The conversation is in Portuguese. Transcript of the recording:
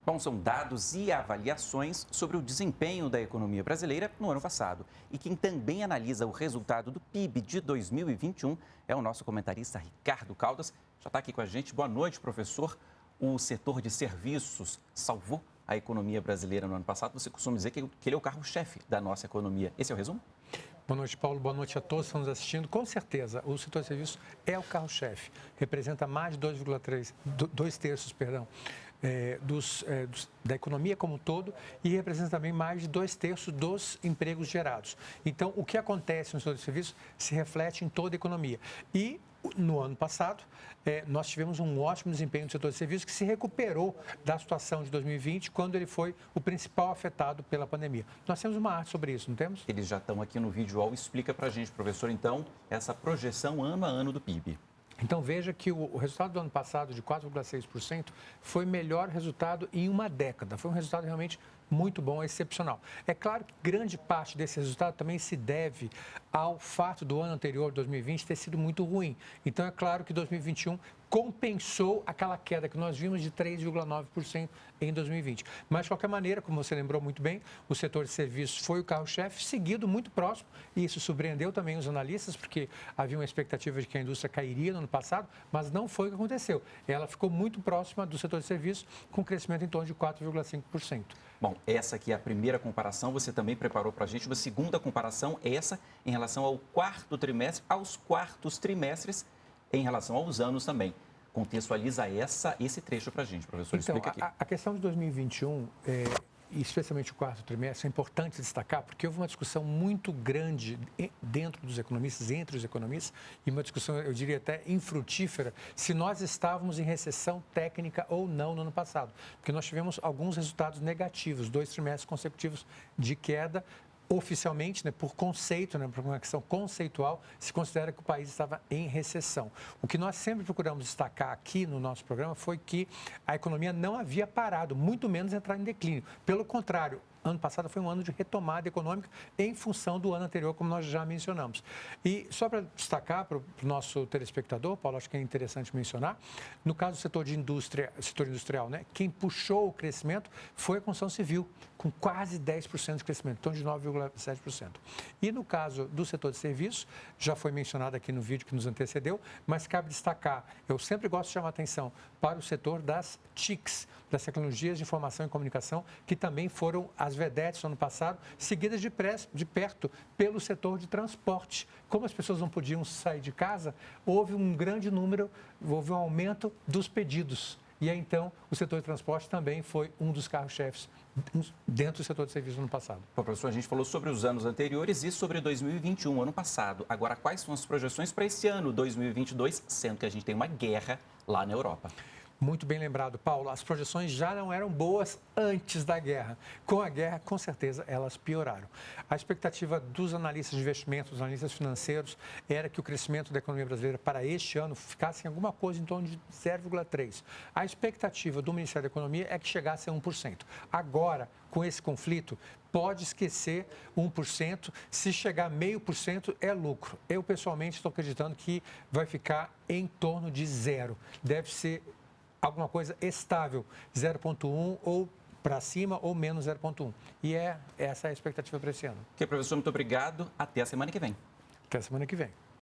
Bom, são dados e avaliações sobre o desempenho da economia brasileira no ano passado. E quem também analisa o resultado do PIB de 2021 é o nosso comentarista Ricardo Caldas. Já está aqui com a gente. Boa noite, professor. O setor de serviços salvou a economia brasileira no ano passado. Você costuma dizer que ele é o carro-chefe da nossa economia. Esse é o resumo? Boa noite, Paulo. Boa noite a todos que estão nos assistindo. Com certeza, o setor de serviços é o carro-chefe. Representa mais de 2 terços, da economia como um todo e representa também mais de 2 terços dos empregos gerados. Então, o que acontece no setor de serviços se reflete em toda a economia. E no ano passado, nós tivemos um ótimo desempenho do setor de serviços que se recuperou da situação de 2020, quando ele foi o principal afetado pela pandemia. Nós temos uma arte sobre isso, não temos? Eles já estão aqui no vídeo. Explica para a gente, professor, então, essa projeção ano a ano do PIB. Então, veja que o resultado do ano passado, de 4,6%, foi o melhor resultado em uma década. Foi um resultado realmente muito bom, excepcional. É claro que grande parte desse resultado também se deve ao fato do ano anterior, 2020, ter sido muito ruim. Então, é claro que 2021 compensou aquela queda que nós vimos de 3,9% em 2020. Mas, de qualquer maneira, como você lembrou muito bem, o setor de serviços foi o carro-chefe, seguido muito próximo, e isso surpreendeu também os analistas, porque havia uma expectativa de que a indústria cairia no ano passado, mas não foi o que aconteceu. Ela ficou muito próxima do setor de serviços, com crescimento em torno de 4,5%. Bom, essa aqui é a primeira comparação. Você também preparou para a gente uma segunda comparação, essa em relação ao quarto trimestre, aos quartos trimestres, em relação aos anos também. Contextualiza esse trecho para a gente, professor. Então, explica aqui. A questão de 2021, especialmente o quarto trimestre, é importante destacar porque houve uma discussão muito grande dentro dos economistas, entre os economistas, e uma discussão, eu diria até infrutífera, se nós estávamos em recessão técnica ou não no ano passado. Porque nós tivemos alguns resultados negativos, 2 trimestres consecutivos de queda. Oficialmente, por conceito, por uma questão conceitual, se considera que o país estava em recessão. O que nós sempre procuramos destacar aqui no nosso programa foi que a economia não havia parado, muito menos entrar em declínio. Pelo contrário, ano passado foi um ano de retomada econômica em função do ano anterior, como nós já mencionamos. E só para destacar para o nosso telespectador, Paulo, acho que é interessante mencionar, no caso do setor industrial, quem puxou o crescimento foi a construção civil, com quase 10% de crescimento, então de 9,7%. E no caso do setor de serviços, já foi mencionado aqui no vídeo que nos antecedeu, mas cabe destacar, eu sempre gosto de chamar a atenção para o setor das TICs, das tecnologias de informação e comunicação, que também foram as vedetes no ano passado, seguidas de perto pelo setor de transporte. Como as pessoas não podiam sair de casa, houve um aumento dos pedidos. E aí, então, o setor de transporte também foi um dos carros-chefes dentro do setor de serviços no ano passado. Bom, professor, a gente falou sobre os anos anteriores e sobre 2021, ano passado. Agora, quais são as projeções para esse ano, 2022, sendo que a gente tem uma guerra lá na Europa? Muito bem lembrado, Paulo. As projeções já não eram boas antes da guerra. Com a guerra, com certeza, elas pioraram. A expectativa dos analistas de investimentos, dos analistas financeiros, era que o crescimento da economia brasileira para este ano ficasse em alguma coisa em torno de 0,3%. A expectativa do Ministério da Economia é que chegasse a 1%. Agora, com esse conflito, pode esquecer 1%. Se chegar a 0,5% é lucro. Eu, pessoalmente, estou acreditando que vai ficar em torno de 0%. Deve ser alguma coisa estável, 0,1 ou para cima ou menos 0,1. E essa é a expectativa para esse ano. Ok, professor, muito obrigado. Até a semana que vem. Até a semana que vem.